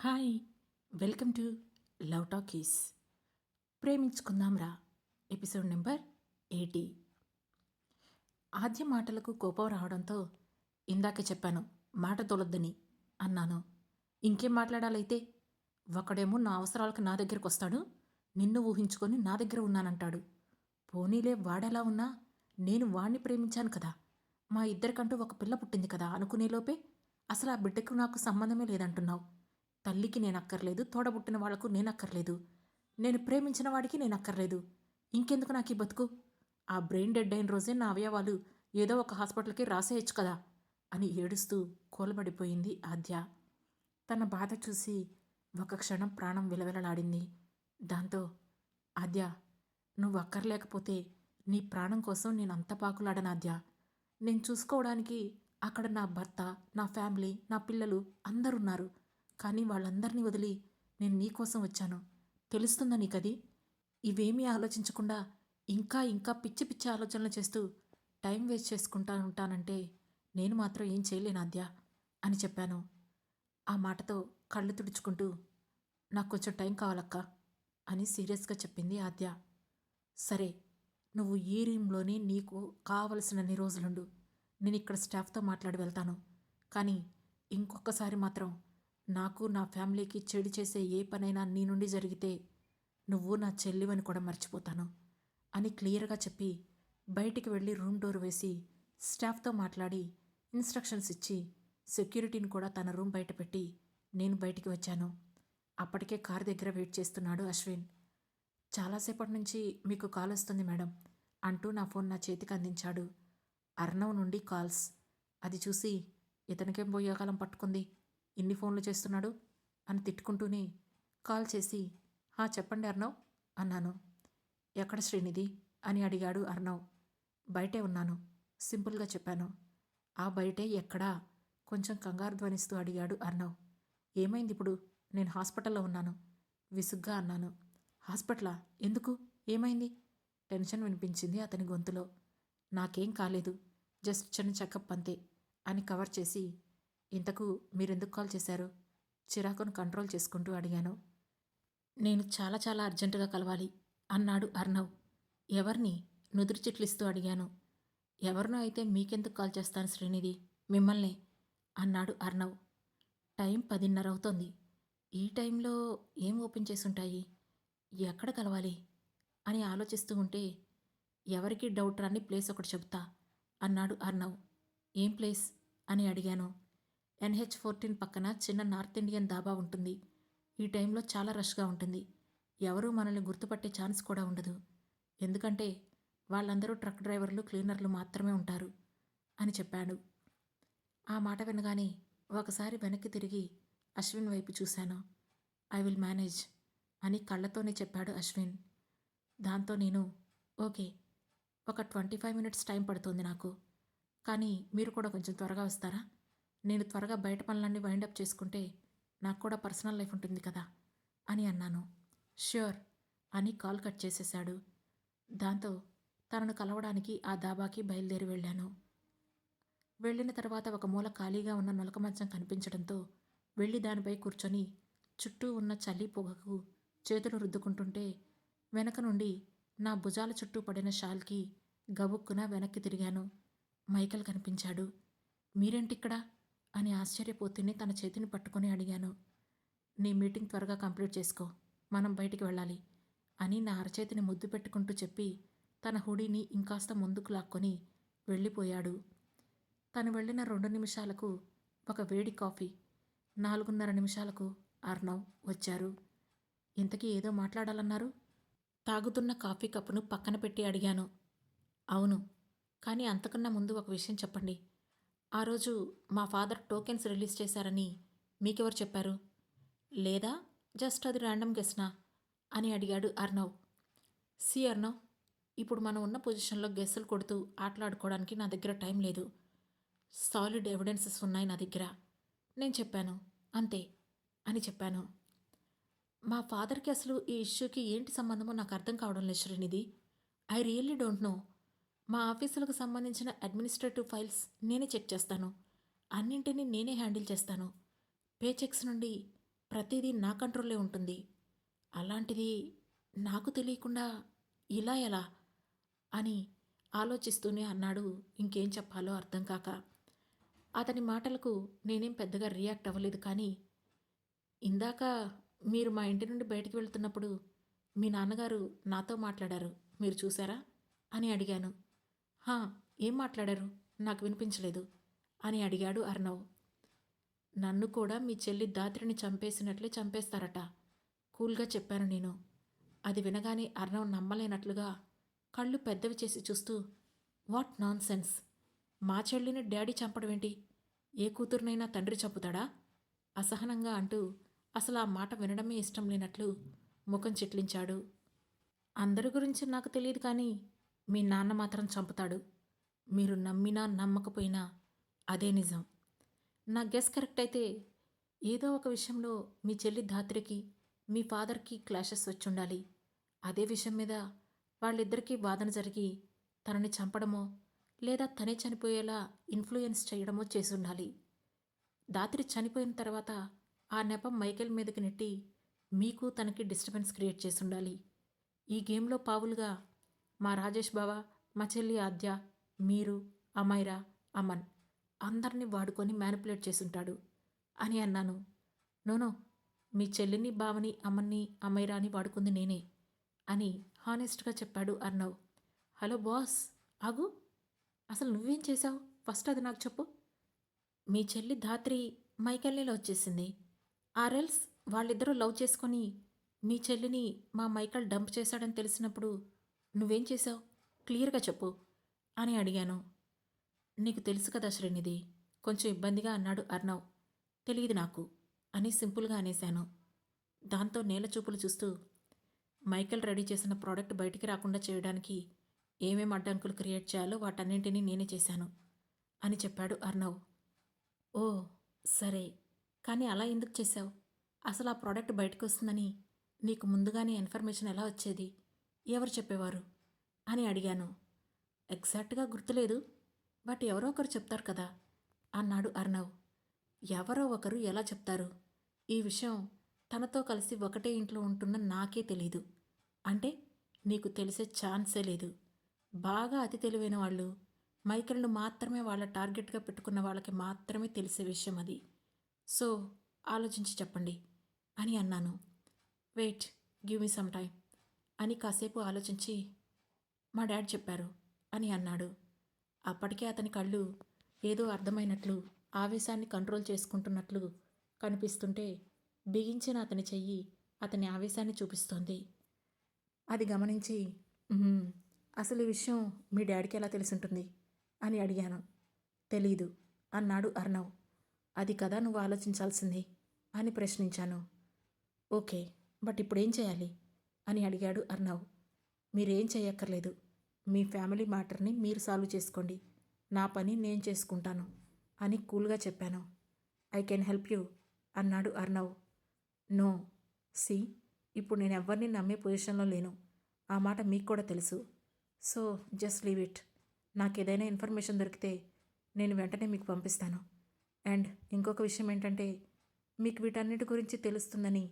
Hi! Welcome to love talkies. Preminchukundam Raa episode number 80. ఆద్య మాటలకు కోపం రావడంతో ఇందాకే చెప్పాను మాట తోలొద్దని అన్నాను. ఇంకేం మాట్లాడాలైతే? ఒకడేమో నా అవసరాలకు నా దగ్గరకు వస్తాడు, నిన్ను ఊహించుకొని నా దగ్గర ఉన్నానంటాడు. పోనీలే వాడెలా ఉన్నా నేను వాణ్ణి ప్రేమించాను కదా, మా ఇద్దరికంటూ ఒక పిల్ల పుట్టింది కదా అనుకునేలోపే అసలు ఆ బిడ్డకు నాకు సంబంధమే లేదంటున్నావు. తల్లికి నేనక్కర్లేదు, తోడబుట్టిన వాళ్లకు నేనక్కర్లేదు, నేను ప్రేమించిన వాడికి నేనక్కర్లేదు. ఇంకెందుకు నాకు ఈ బతుకు? ఆ బ్రెయిన్ డెడ్ అయిన రోజే నా అవయవాలు ఏదో ఒక హాస్పిటల్కి రాసేయచ్చు కదా అని ఏడుస్తూ కూలబడిపోయింది ఆద్య. తన బాధ చూసి ఒక క్షణం ప్రాణం విలవిలలాడింది. దాంతో, ఆద్య, నువ్వు అక్కర్లేకపోతే నీ ప్రాణం కోసం నేనంత పాకులాడనాద్య. నేను చూసుకోవడానికి అక్కడ నా భర్త, నా ఫ్యామిలీ, నా పిల్లలు అందరున్నారు. కానీ వాళ్ళందరినీ వదిలి నేను నీకోసం వచ్చాను. తెలుస్తుందా నీకది? ఇవేమీ ఆలోచించకుండా ఇంకా ఇంకా పిచ్చి పిచ్చి ఆలోచనలు చేస్తూ టైం వేస్ట్ చేసుకుంటా ఉంటానంటే నేను మాత్రం ఏం చేయలేనాద్యా అని చెప్పాను. ఆ మాటతో కళ్ళు తుడుచుకుంటూ, నాకు కొంచెం టైం కావాలక్క అని సీరియస్గా చెప్పింది ఆద్య. సరే, నువ్వు ఈ రూమ్లోనే నీకు కావలసినన్ని రోజులుండు. నేను ఇక్కడ స్టాఫ్తో మాట్లాడి వెళ్తాను. కానీ ఇంకొకసారి మాత్రం నాకు నా ఫ్యామిలీకి చెడు చేసే ఏ పనైనా నీ నుండి జరిగితే నువ్వు నా చెల్లివని కూడా మర్చిపోతాను అని క్లియర్గా చెప్పి బయటికి వెళ్ళి రూమ్ డోర్ వేసి స్టాఫ్తో మాట్లాడి ఇన్స్ట్రక్షన్స్ ఇచ్చి సెక్యూరిటీని కూడా తన రూమ్ బయట పెట్టి నేను బయటికి వచ్చాను. అప్పటికే కార్ దగ్గర వెయిట్ చేస్తున్నాడు అశ్విన్. చాలాసేపటి నుంచి మీకు కాల్ వస్తుంది మేడం అంటూ నా ఫోన్ నా చేతికి అందించాడు. అర్ణవ్ నుండి కాల్స్. అది చూసి ఇతనికేం పోయేకాలం పట్టుకుంది, ఇన్ని ఫోన్లు చేస్తున్నాడు అని తిట్టుకుంటూనే కాల్ చేసి, చెప్పండి అర్ణవ్ అన్నాను. ఎక్కడ శ్రీనిధి అని అడిగాడు అర్ణవ్. బయటే ఉన్నాను సింపుల్గా చెప్పాను. ఆ బయటే ఎక్కడా కొంచెం కంగారు ధ్వనిస్తూ అడిగాడు అర్ణవ్. ఏమైంది ఇప్పుడు? నేను హాస్పిటల్లో ఉన్నాను విసుగ్గా అన్నాను. హాస్పిటలా? ఎందుకు? ఏమైంది? టెన్షన్ వినిపించింది అతని గొంతులో. నాకేం కాలేదు, జస్ట్ చిన్న చెకప్ అంతే అని కవర్ చేసి, ఇంతకు మీరెందుకు కాల్ చేశారు? చిరాకును కంట్రోల్ చేసుకుంటూ అడిగాను. నేను చాలా చాలా అర్జెంటుగా కలవాలి అన్నాడు అర్ణవ్. ఎవరిని? నుదురు చిట్లిస్తూ అడిగాను. ఎవరినో అయితే మీకెందుకు కాల్ చేస్తాను శ్రీనిధి, మిమ్మల్నే అన్నాడు అర్ణవ్. టైం 10:30 అవుతోంది. ఈ టైంలో ఏం ఓపెన్ చేసుంటాయి? ఎక్కడ కలవాలి అని ఆలోచిస్తూ ఉంటే, ఎవరికి డౌట్ రాని ప్లేస్ ఒకటి చెబుతా అన్నాడు అర్ణవ్. ఏం ప్లేస్ అని అడిగాను. NH14 పక్కన చిన్న నార్త్ ఇండియన్ దాబా ఉంటుంది. ఈ టైంలో చాలా రష్గా ఉంటుంది. ఎవరూ మనల్ని గుర్తుపట్టే ఛాన్స్ కూడా ఉండదు. ఎందుకంటే వాళ్ళందరూ ట్రక్ డ్రైవర్లు, క్లీనర్లు మాత్రమే ఉంటారు అని చెప్పాడు. ఆ మాట వినగానే ఒకసారి వెనక్కి తిరిగి అశ్విన్ వైపు చూశాను. ఐ విల్ మేనేజ్ అని కళ్ళతోనే చెప్పాడు అశ్విన్. దాంతో నేను, ఓకే, ఒక 25 మినిట్స్ టైం పడుతుంది నాకు, కానీ మీరు కూడా కొంచెం త్వరగా వస్తారా? నేను త్వరగా బయట పనులన్నీ వైండప్ చేసుకుంటే నాకు కూడా పర్సనల్ లైఫ్ ఉంటుంది కదా అని అన్నాను. ష్యూర్ అని కాల్ కట్ చేసేశాడు. దాంతో తనను కలవడానికి ఆ దాబాకి బయలుదేరి వెళ్ళాను. వెళ్ళిన తర్వాత ఒక మూల ఖాళీగా ఉన్న నులక మంచం కనిపించడంతో వెళ్ళి దానిపై కూర్చొని చుట్టూ ఉన్న చల్లి పొగకు చేతులు రుద్దుకుంటుంటే వెనక నుండి నా భుజాల చుట్టూ పడిన షాల్కి గబుక్కున వెనక్కి తిరిగాను. మైకల్ కనిపించాడు. మీరేంటిక్కడ అని ఆశ్చర్యపోతూనే తన చేతిని పట్టుకొని అడిగాను. నీ మీటింగ్ త్వరగా కంప్లీట్ చేసుకో, మనం బయటికి వెళ్ళాలి అని నా అరచేతిని ముద్దు పెట్టుకుంటూ చెప్పి తన హుడీని ఇంకాస్త ముందుకు లాక్కొని వెళ్ళిపోయాడు. తను వెళ్ళిన 2 నిమిషాలకు ఒక వేడి కాఫీ, 4:30 నిమిషాలకు అర్ణవ్ వచ్చారు. ఇంతకీ ఏదో మాట్లాడాలన్నారు? తాగుతున్న కాఫీ కప్పును పక్కన పెట్టి అడిగాను. అవును, కానీ అంతకన్నా ముందు ఒక విషయం చెప్పండి. ఆ రోజు మా ఫాదర్ టోకెన్స్ రిలీజ్ చేశారని మీకెవరు చెప్పారు? లేదా జస్ట్ అది ర్యాండమ్ గెస్నా అని అడిగాడు అర్ణవ్. అర్ణవ్, ఇప్పుడు మనం ఉన్న పొజిషన్లో గెస్సులు కొడుతూ ఆటలాడుకోవడానికి నా దగ్గర టైం లేదు. సాలిడ్ ఎవిడెన్సెస్ ఉన్నాయి నా దగ్గర. నేను చెప్పాను అంతే అని చెప్పాను. మా ఫాదర్కి అసలు ఈ ఇష్యూకి ఏంటి సంబంధమో నాకు అర్థం కావడం లేదు Srinidhi. I really don't know. మా ఆఫీసులకు సంబంధించిన అడ్మినిస్ట్రేటివ్ ఫైల్స్ నేనే చెక్ చేస్తాను. అన్నింటినీ నేనే హ్యాండిల్ చేస్తాను. పే చెక్స్ నుండి ప్రతిదీ నా కంట్రోల్లో ఉంటుంది. అలాంటిది నాకు తెలియకుండా ఇలా ఎలా అని ఆలోచిస్తూనే అన్నాడు. ఇంకేం చెప్పాలో అర్థం కాక. అతని మాటలకు నేనేం పెద్దగా రియాక్ట్ అవ్వలేదు. కానీ ఇందాక మీరు మా ఇంటి నుండి బయటికి వెళ్తున్నప్పుడు మీ నాన్నగారు నాతో మాట్లాడారు. మీరు చూసారా అని అడిగాను. హా, ఏం మాట్లాడారు? నాకు వినిపించలేదు అని అడిగాడు అర్ణవ్. నన్ను కూడా మీ చెల్లి దాత్రిని చంపేసినట్లే చంపేస్తారట కూల్గా చెప్పాను నేను. అది వినగానే అర్ణవ్ నమ్మలేనట్లుగా కళ్ళు పెద్దవి చేసి చూస్తూ, వాట్ నాన్ సెన్స్! మా చెల్లిని డాడీ చంపడమేంటి? ఏ కూతురునైనా తండ్రి చంపుతాడా? అసహనంగా అంటూ అసలు ఆ మాట వినడమే ఇష్టం లేనట్లు ముఖం చిట్లించాడు. అందరి గురించి నాకు తెలియదు కానీ మీ నాన్న మాత్రం చంపుతాడు. మీరు నమ్మినా నమ్మకపోయినా అదే నిజం. నా గెస్ కరెక్ట్ అయితే ఏదో ఒక విషయంలో మీ చెల్లి ధాత్రికి మీ ఫాదర్కి క్లాషెస్ వచ్చుండాలి. అదే విషయం మీద వాళ్ళిద్దరికీ వాదన జరిగి తనని చంపడమో లేదా తనే చనిపోయేలా ఇన్ఫ్లుయెన్స్ చేయడమో చేసుండాలి. ధాత్రి చనిపోయిన తర్వాత ఆ నెపం మైకేల్ మీదకి నెట్టి మీకు తనకి డిస్టర్బెన్స్ క్రియేట్ చేసుండాలి. ఈ గేమ్లో పావులుగా మా రాజేష్ బావ, మా చెల్లి ఆద్య, మీరు, అమైరా, అమన్ అందరినీ వాడుకొని మ్యానిపులేట్ చేసుంటాడు అని అన్నాను. నోనో, మీ చెల్లిని, బావని, అమ్మని, అమైరాని వాడుకుంది నేనే అని హానెస్ట్గా చెప్పాడు అర్ణవ్. హలో బాస్, ఆగు. అసలు నువ్వేం చేశావు? ఫస్ట్ అది నాకు చెప్పు. మీ చెల్లి ధాత్రి మైకేల్ని లవ్ చేసింది. ఆర్ఎల్స్ వాళ్ళిద్దరూ లవ్ చేసుకొని మీ చెల్లిని మా మైకల్ డంప్ చేశాడని తెలిసినప్పుడు నువ్వేం చేశావు? క్లియర్గా చెప్పు అని అడిగాను. నీకు తెలుసు కదా శ్రీనిధి, కొంచెం ఇబ్బందిగా అన్నాడు అర్ణవ్. తెలియదు నాకు అని సింపుల్గా అనేశాను. దాంతో నేల చూపులు చూస్తూ, మైకేల్ రెడీ చేసిన ప్రోడక్ట్ బయటికి రాకుండా చేయడానికి ఏమేం అడ్డంకులు క్రియేట్ చేయాలో వాటన్నింటినీ నేనే చేశాను అని చెప్పాడు అర్ణవ్. ఓ సరే, కానీ అలా ఎందుకు చేశావు? అసలు ఆ ప్రోడక్ట్ బయటకు వస్తుందని నీకు ముందుగానే ఇన్ఫర్మేషన్ ఎలా వచ్చేది? ఎవరు చెప్పేవారు అని అడిగాను. ఎగ్జాక్ట్గా గుర్తులేదు, బట్ ఎవరో ఒకరు చెప్తారు కదా అన్నాడు అర్ణవ్. ఎవరో ఒకరు ఎలా చెప్తారు? ఈ విషయం తనతో కలిసి ఒకటే ఇంట్లో ఉంటున్న నాకే తెలీదు అంటే నీకు తెలిసే ఛాన్సే లేదు. బాగా అతి తెలివైన వాళ్ళు మైకేల్ను మాత్రమే వాళ్ళ టార్గెట్గా పెట్టుకున్న వాళ్ళకి మాత్రమే తెలిసే విషయం అది. సో ఆలోచించి చెప్పండి అని అన్నాను. Wait, give me some time అని కాసేపు ఆలోచించి, మా డాడ్ చెప్పారు అని అన్నాడు. అప్పటికే అతని కళ్ళు ఏదో అర్థమైనట్లు ఆవేశాన్ని కంట్రోల్ చేసుకుంటున్నట్లు కనిపిస్తుంటే బిగించిన అతని చెయ్యి అతని ఆవేశాన్ని చూపిస్తోంది. అది గమనించి, "మ్మ్, అసలు ఈ విషయం మీ డాడీకి ఎలా తెలిసుంటుంది అని అడిగాను. తెలీదు అన్నాడు అర్ణవ్. అది కదా నువ్వు ఆలోచించాల్సింది అని ప్రశ్నించాను. ఓకే, బట్ ఇప్పుడేం చేయాలి అని అడిగాడు అర్ణవ్. మీరేం చేయక్కర్లేదు. మీ ఫ్యామిలీ మ్యాటర్ని మీరు సాల్వ్ చేసుకోండి. నా పని నేను చేసుకుంటాను అని కూల్గా చెప్పాను. ఐ కెన్ హెల్ప్ యూ అన్నాడు అర్ణవ్. నో, సి, ఇప్పుడు నేను ఎవరిని నమ్మే పొజిషన్లో లేను. ఆ మాట మీకు కూడా తెలుసు. So just leave it. నాకేదైనా ఇన్ఫర్మేషన్ దొరికితే నేను వెంటనే మీకు పంపిస్తాను. అండ్ ఇంకొక విషయం ఏంటంటే, మీకు వీటన్నిటి గురించి తెలుస్తుందని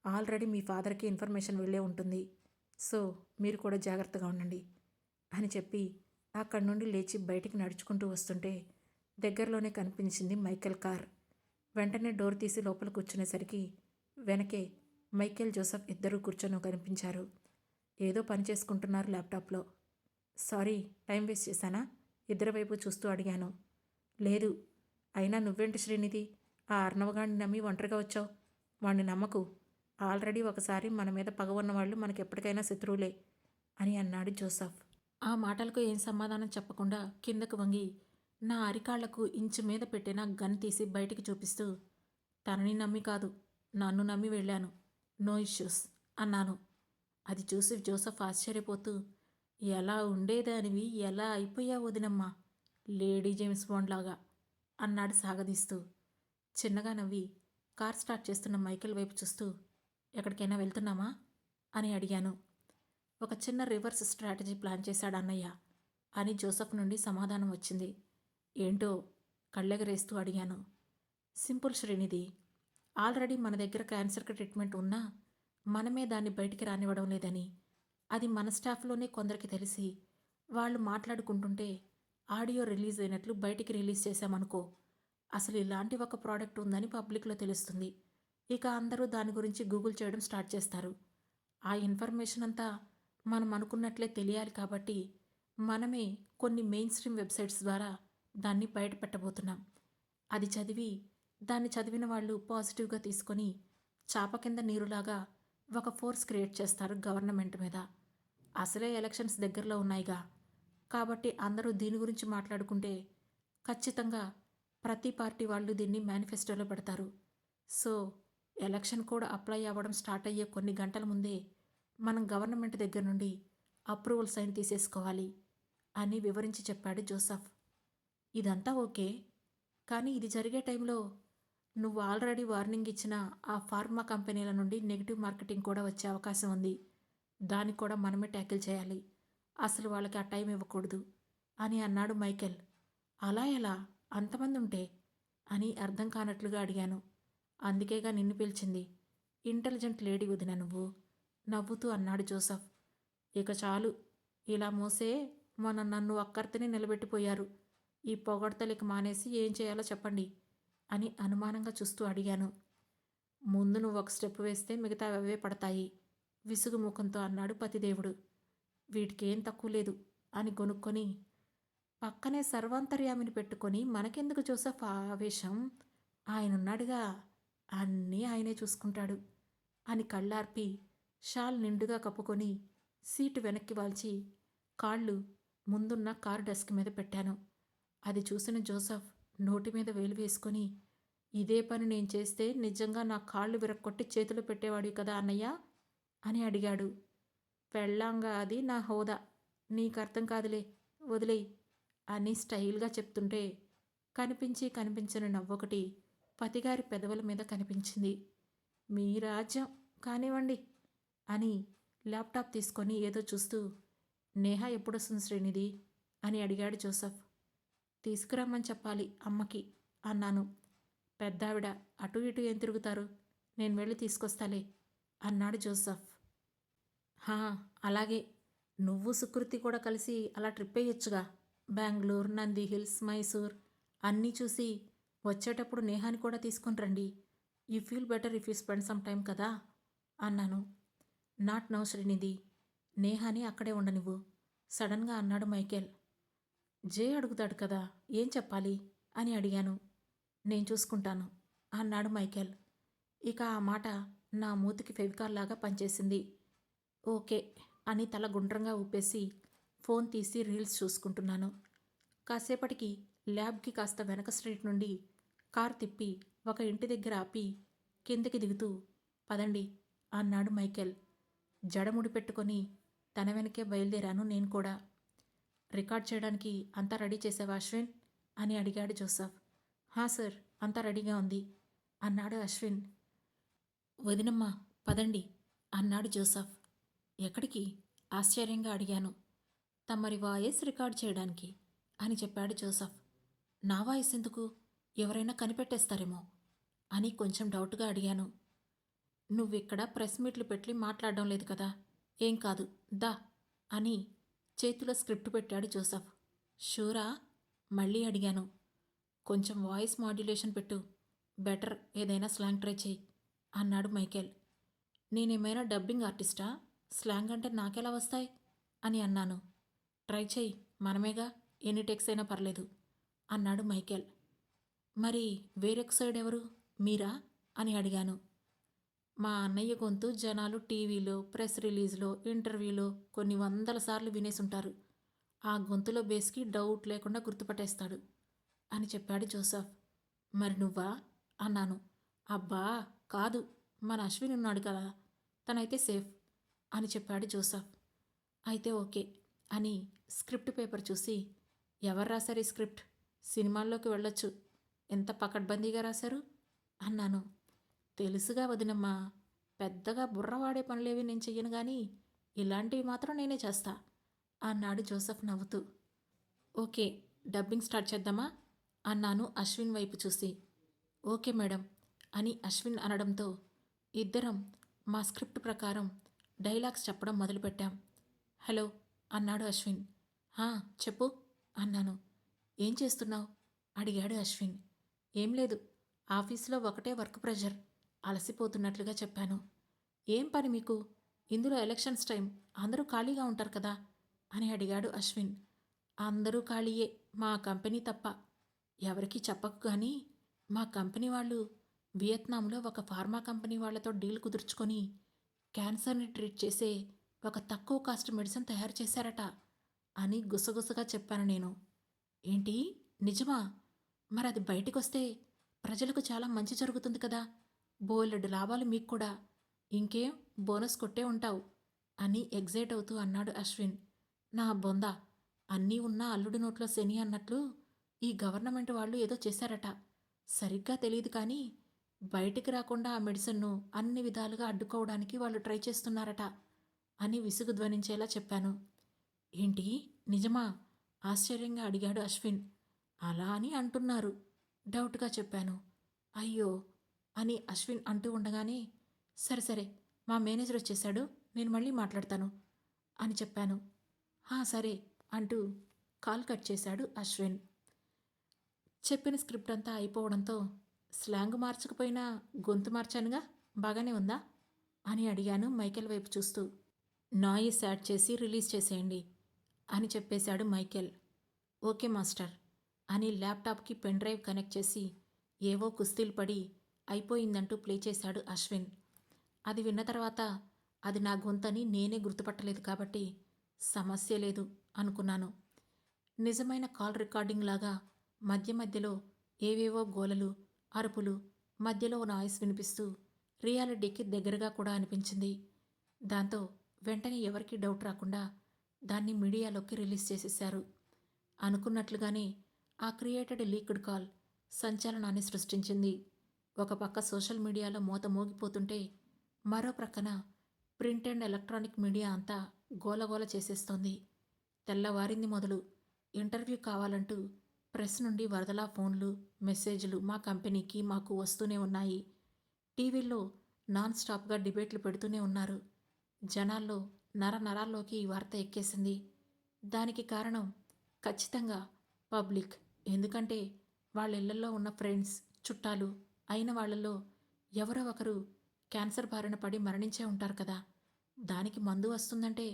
ఆల్రెడీ మీ ఫాదర్కి ఇన్ఫర్మేషన్ వెళ్ళే ఉంటుంది. సో మీరు కూడా జాగ్రత్తగా ఉండండి అని చెప్పి అక్కడి నుండి లేచి బయటికి నడుచుకుంటూ వస్తుంటే దగ్గరలోనే కనిపించింది మైకేల్ కార్. వెంటనే డోర్ తీసి లోపల కూర్చునేసరికి వెనకే మైకేల్, జోసెఫ్ ఇద్దరూ కూర్చొని కనిపించారు. ఏదో పని చేసుకుంటున్నారు ల్యాప్టాప్లో. సారీ, టైం వేస్ట్ చేశానా? ఇద్దరి వైపు చూస్తూ అడిగాను. లేదు, అయినా నువ్వేంటి శ్రీనిధి ఆ అర్ణవగాడిని నమ్మి ఒంటరిగా వచ్చావు? వాడిని నమ్మకు. ఆల్రెడీ ఒకసారి మన మీద పగ ఉన్నవాళ్ళు మనకెప్పటికైనా శత్రువులే అని అన్నాడు జోసెఫ్. ఆ మాటలకు ఏం సమాధానం చెప్పకుండా కిందకు వంగి నా అరికాళ్లకు ఇంచు మీద పెట్టిన గన్ తీసి బయటికి చూపిస్తూ, తనని నమ్మి కాదు, నన్ను నమ్మి వెళ్ళాను, నో ఇష్యూస్ అన్నాను. అది చూసి జోసెఫ్ ఆశ్చర్యపోతూ, ఎలా ఉండేదానివి ఎలా అయిపోయావు వదినమ్మా, లేడీ జేమ్స్ బాండ్ లాగా అన్నాడు సాగదీస్తూ. చిన్నగా నవ్వి కార్ స్టార్ట్ చేస్తున్న మైకేల్ వైపు చూస్తూ, ఎక్కడికైనా వెళ్తున్నామా అని అడిగాను. ఒక చిన్న రివర్స్ స్ట్రాటజీ ప్లాన్ చేశాడు అన్నయ్య అని జోసెఫ్ నుండి సమాధానం వచ్చింది. ఏంటో కళ్ళెగరేస్తూ అడిగాను. సింపుల్ శ్రీనిధి, ఆల్రెడీ మన దగ్గర క్యాన్సర్కి ట్రీట్మెంట్ ఉన్నా మనమే దాన్ని బయటికి రానివ్వడం లేదని, అది మన స్టాఫ్లోనే కొందరికి తెలిసి వాళ్ళు మాట్లాడుకుంటుంటే ఆడియో రిలీజ్ అయినట్లు బయటికి రిలీజ్ చేశామనుకో, అసలు ఇలాంటి ఒక ప్రోడక్ట్ ఉందని పబ్లిక్లో తెలుస్తుంది. ఇక అందరూ దాని గురించి గూగుల్ చేయడం స్టార్ట్ చేస్తారు. ఆ ఇన్ఫర్మేషన్ అంతా మనం అనుకున్నట్లే తెలియాలి కాబట్టి మనమే కొన్ని మెయిన్ స్ట్రీమ్ వెబ్సైట్స్ ద్వారా దాన్ని బయట పెట్టబోతున్నాం. అది చదివి దాన్ని చదివిన వాళ్ళు పాజిటివ్గా తీసుకొని చాప కింద నీరులాగా ఒక ఫోర్స్ క్రియేట్ చేస్తారు గవర్నమెంట్ మీద. అసలే ఎలక్షన్స్ దగ్గరలో ఉన్నాయిగా, కాబట్టి అందరూ దీని గురించి మాట్లాడుకుంటే ఖచ్చితంగా ప్రతి పార్టీ వాళ్ళు దీన్ని మేనిఫెస్టోలో పెడతారు. సో ఎలక్షన్ కూడా అప్లై అవ్వడం స్టార్ట్ అయ్యే కొన్ని గంటల ముందే మనం గవర్నమెంట్ దగ్గర నుండి అప్రూవల్ సైన్ తీసేసుకోవాలి అని వివరించి చెప్పాడు జోసఫ్. ఇదంతా ఓకే, కానీ ఇది జరిగే టైంలో నువ్వు ఆల్రెడీ వార్నింగ్ ఇచ్చిన ఆ ఫార్మా కంపెనీల నుండి నెగిటివ్ మార్కెటింగ్ కూడా వచ్చే అవకాశం ఉంది. దాన్ని కూడా మనమే ట్యాకిల్ చేయాలి. అసలు వాళ్ళకి ఆ టైం ఇవ్వకూడదు అని అన్నాడు మైకేల్. అలా ఎలా? అంతమంది ఉంటే అని అర్థం కానట్లుగా అడిగాను. అందుకేగా నిన్ను పిలిచింది. ఇంటెలిజెంట్ లేడీ వదిన నువ్వు, నవ్వుతూ అన్నాడు జోసఫ్. ఇక చాలు, ఇలా మోసే మొన్న నన్ను అక్కర్తిని నిలబెట్టిపోయారు. ఈ పొగడ్తలకి మానేసి ఏం చేయాలో చెప్పండి అని అనుమానంగా చూస్తూ అడిగాను. ముందు నువ్వు ఒక స్టెప్ వేస్తే మిగతా అవే పడతాయి, విసుగు ముఖంతో అన్నాడు పతిదేవుడు. వీటికేం తక్కువ లేదు అని గొనుక్కొని, పక్కనే సర్వాంతర్యామిని పెట్టుకొని మనకెందుకు జోసఫ్ ఆవేశం, ఆయనున్నాడుగా, అన్నీ ఆయనే చూసుకుంటాడు అని కళ్ళార్పి షాల్ నిండుగా కప్పుకొని సీటు వెనక్కి వాల్చి కాళ్ళు ముందున్న కారు డెస్క్ మీద పెట్టాను. అది చూసిన జోసఫ్ నోటి మీద వేలు వేసుకొని, ఇదే పని నేను చేస్తే నిజంగా నా కాళ్ళు విరక్కొట్టి చేతులు పెట్టేవాడి కదా అన్నయ్య అని అడిగాడు. పెళ్ళాంగా అది నా హోదా, నీకు అర్థం కాదులే, వదిలేయి అని స్టైల్గా చెప్తుంటే కనిపించి కనిపించని నవ్వొకటి పతిగారి పెదవుల మీద కనిపించింది. మీ రాజ్యం, కానివ్వండి అని ల్యాప్టాప్ తీసుకొని ఏదో చూస్తూ, నేహ ఎప్పుడొస్తుంది శ్రీనిధి అని అడిగాడు జోసఫ్. తీసుకురమ్మని చెప్పాలి అమ్మకి అన్నాను. పెద్దావిడ అటు ఇటు ఏం తిరుగుతారు, నేను వెళ్ళి తీసుకొస్తాలే అన్నాడు జోసఫ్. హా, అలాగే, నువ్వు సుకృతి కూడా కలిసి అలా ట్రిప్ వేయొచ్చుగా, బెంగళూరు, నంది హిల్స్, మైసూర్ అన్నీ చూసి వచ్చేటప్పుడు నేహాని కూడా తీసుకొని రండి. You feel better if you spend some time కదా అన్నాను. నాట్ నౌ శ్రీనిధి, నేహాని అక్కడే ఉండనివ్వు సడన్గా అన్నాడు మైకేల్. జే అడుగుతాడు కదా, ఏం చెప్పాలి అని అడిగాను. నేను చూసుకుంటాను అన్నాడు మైకేల్. ఇక ఆ మాట నా మూతికి ఫెవికాల్ లాగా పనిచేసింది. ఓకే అని తల గుండ్రంగా ఊపేసి ఫోన్ తీసి రీల్స్ చూసుకుంటున్నాను. కాసేపటికి ల్యాబ్కి కాస్త వెనక స్ట్రీట్ నుండి కార్ తిప్పి ఒక ఇంటి దగ్గర ఆపి కిందకి దిగుతూ, పదండి అన్నాడు మైకేల్. జడముడి పెట్టుకొని తన వెనకే బయలుదేరాను నేను కూడా. రికార్డ్ చేయడానికి అంతా రెడీ చేసావా అశ్విన్ అని అడిగాడు జోసఫ్. హా సార్, అంతా రెడీగా ఉంది అన్నాడు అశ్విన్. వదినమ్మ పదండి అన్నాడు జోసఫ్. ఎక్కడికి ఆశ్చర్యంగా అడిగాను. తమరి వాయిస్ రికార్డ్ చేయడానికి అని చెప్పాడు జోసఫ్. నా వాయిస్ ఎందుకు, ఎవరైనా కనిపెట్టేస్తారేమో అని కొంచెం డౌట్గా అడిగాను. నువ్విక్కడ ప్రెస్ మీట్లు పెట్టి మాట్లాడడం లేదు కదా, ఏం కాదు దా అని చేతిలో స్క్రిప్ట్ పెట్టాడు జోసఫ్. షూరా మళ్ళీ అడిగాను. కొంచెం వాయిస్ మాడ్యులేషన్ పెట్టు, బెటర్ ఏదైనా స్లాంగ్ ట్రై చేయి అన్నాడు మైకేల్. నేనేమైనా డబ్బింగ్ ఆర్టిస్టా, స్లాంగ్ అంటే నాకెలా వస్తాయి అని అన్నాను. ట్రై చేయి, మనమేగా, ఎన్ని టెక్స్ అయినా పర్లేదు అన్నాడు మైకేల్. మరి వేరొక సైడ్ ఎవరు, మీరా అని అడిగాను. మా అన్నయ్య గొంతు జనాలు టీవీలో, ప్రెస్ రిలీజ్లో, ఇంటర్వ్యూలో కొన్ని వందల సార్లు వినేసుంటారు. ఆ గొంతులో బేస్కి డౌట్ లేకుండా గుర్తుపట్టేస్తాడు అని చెప్పాడు జోసఫ్. మరి నువ్వా అన్నాను. అబ్బా కాదు, మన అశ్విన్ ఉన్నాడు కదా, తనైతే సేఫ్ అని చెప్పాడు జోసఫ్. అయితే ఓకే అని స్క్రిప్ట్ పేపర్ చూసి, ఎవరు రాశారు ఈ స్క్రిప్ట్, సినిమాల్లోకి వెళ్ళొచ్చు, ఎంత పకడ్బందీగా రాశారు అన్నాను. తెలుసుగా వదినమ్మా, పెద్దగా బుర్రవాడే పనులేవి నేను చెయ్యను కానీ ఇలాంటివి మాత్రం నేనే చేస్తా అన్నాడు జోసఫ్ నవ్వుతూ. ఓకే, డబ్బింగ్ స్టార్ట్ చేద్దామా అన్నాను అశ్విన్ వైపు చూసి. ఓకే మేడం అని అశ్విన్ అనడంతో ఇద్దరం మా స్క్రిప్ట్ ప్రకారం డైలాగ్స్ చెప్పడం మొదలుపెట్టాం. హలో అన్నాడు అశ్విన్. హా చెప్పు అన్నాను. ఏం చేస్తున్నావు అడిగాడు అశ్విన్. ఏం లేదు, ఆఫీసులో ఒకటే వర్క్ ప్రెషర్, అలసిపోతున్నట్లుగా చెప్పాను. ఏం పని మీకు? ఇందులో ఎలక్షన్స్ టైం, అందరూ ఖాళీగా ఉంటారు కదా అని అడిగాడు అశ్విన్. అందరూ ఖాళీయే, మా కంపెనీ తప్ప. ఎవరికీ చెప్పకు కానీ మా కంపెనీ వాళ్ళు వియత్నాంలో ఒక ఫార్మా కంపెనీ వాళ్లతో డీల్ కుదుర్చుకొని క్యాన్సర్ని ట్రీట్ చేసే ఒక తక్కువ కాస్ట్ మెడిసిన్ తయారు చేశారట అని గుసగుసగా చెప్పాను నేను. ఏంటి, నిజమా? మరి అది బయటికొస్తే ప్రజలకు చాలా మంచి జరుగుతుంది కదా, బోలెడు లాభాలు మీకు కూడా, ఇంకేం బోనస్ కొట్టే ఉంటావు అని ఎగ్జైట్ అవుతూ అన్నాడు అశ్విన్. నా బొంద, అన్నీ ఉన్నా అల్లుడి నోట్లో శని అన్నట్లు ఈ గవర్నమెంట్ వాళ్ళు ఏదో చేశారట. సరిగ్గా తెలియదు కానీ బయటికి రాకుండా ఆ మెడిసిన్ను అన్ని విధాలుగా అడ్డుకోవడానికి వాళ్ళు ట్రై చేస్తున్నారట అని విసుగు ధ్వనించేలా చెప్పాను. ఏంటి, నిజమా? ఆశ్చర్యంగా అడిగాడు అశ్విన్. అలా అని అంటున్నారు, డౌట్గా చెప్పాను. అయ్యో అని అశ్విన్ అంటూ ఉండగానే సరే సరే, మా మేనేజర్ వచ్చేశాడు, నేను మళ్ళీ మాట్లాడతాను అని చెప్పాను. సరే అంటూ కాల్ కట్ చేశాడు అశ్విన్. చెప్పిన స్క్రిప్ట్ అంతా అయిపోవడంతో స్లాంగ్ మార్చకపోయినా గొంతు మార్చానుగా, బాగానే ఉందా అని అడిగాను మైకేల్ వైపు చూస్తూ. నాయిస్ యాడ్ చేసి రిలీజ్ చేసేయండి అని చెప్పేశాడు మైకేల్. ఓకే మాస్టర్ అని ల్యాప్టాప్కి పెన్ డ్రైవ్ కనెక్ట్ చేసి ఏవో కుస్తీలు పడి అయిపోయిందంటూ ప్లే చేశాడు అశ్విన్. అది విన్న తర్వాత అది నా గొంతని నేనే గుర్తుపట్టలేదు కాబట్టి సమస్య లేదు అనుకున్నాను. నిజమైన కాల్ రికార్డింగ్ లాగా మధ్య మధ్యలో ఏవేవో గోలలు, అరుపులు, మధ్యలో నాయిస్ వినిపిస్తూ రియాలిటీకి దగ్గరగా కూడా అనిపించింది. దాంతో వెంటనే ఎవరికీ డౌట్ రాకుండా దాన్ని మీడియాలోకి రిలీజ్ చేసేశారు. అనుకున్నట్లుగానే ఆ క్రియేటెడ్ లీక్డ్ కాల్ సంచలనాన్ని సృష్టించింది. ఒక పక్క సోషల్ మీడియాలో మోత మోగిపోతుంటే మరో ప్రక్కన ప్రింట్ అండ్ ఎలక్ట్రానిక్ మీడియా అంతా గోలగోల చేసేస్తోంది. తెల్లవారింది మొదలు ఇంటర్వ్యూ కావాలంటూ ప్రెస్ నుండి వరదలా ఫోన్లు, మెసేజ్లు మా కంపెనీకి మాకు వస్తూనే ఉన్నాయి. టీవీల్లో నాన్ స్టాప్గా డిబేట్లు పెడుతూనే ఉన్నారు. జనాల్లో నరాల్లోకి ఈ వార్త ఎక్కేసింది. దానికి కారణం ఖచ్చితంగా పబ్లిక్. ఎందుకంటే వాళ్ళ ఇళ్లలో ఉన్న ఫ్రెండ్స్, చుట్టాలు అయిన వాళ్ళల్లో ఎవరో ఒకరు క్యాన్సర్ బారిన పడి మరణించే ఉంటారు కదా. దానికి మందు వస్తుందంటే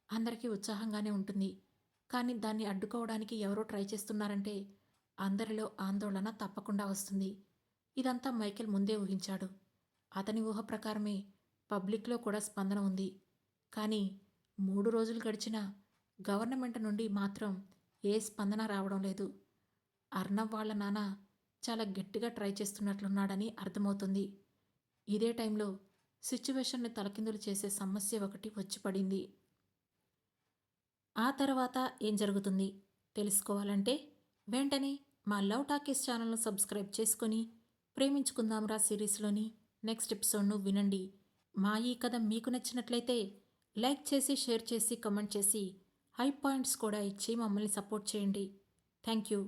అందరికీ ఉత్సాహంగానే ఉంటుంది. కానీ దాన్ని అడ్డుకోవడానికి ఎవరో ట్రై చేస్తున్నారంటే అందరిలో ఆందోళన తప్పకుండా వస్తుంది. ఇదంతా మైకేల్ ముందే ఊహించాడు. అతని ఊహ ప్రకారమే పబ్లిక్లో కూడా స్పందన ఉంది. కానీ 3 రోజులు గడిచినా గవర్నమెంట్ నుండి మాత్రం ఏ స్పందన రావడం లేదు. అర్నబ్ వాళ్ళ నాన్న చాలా గట్టిగా ట్రై చేస్తున్నట్లున్నాడని అర్థమవుతుంది. ఇదే టైంలో సిచ్యువేషన్ని తలకిందులు చేసే సమస్య ఒకటి వచ్చి పడింది. ఆ తర్వాత ఏం జరుగుతుంది తెలుసుకోవాలంటే వెంటనే మా లవ్ టాకీస్ ఛానల్ను సబ్స్క్రైబ్ చేసుకొని ప్రేమించుకుందాంరా సిరీస్లోని నెక్స్ట్ ఎపిసోడ్ను వినండి. మా ఈ కథ మీకు నచ్చినట్లయితే లైక్ చేసి, షేర్ చేసి, కమెంట్ చేసి, హై పాయింట్స్ కూడా ఇచ్చి మమ్మల్ని సపోర్ట్ చేయండి. Thank you.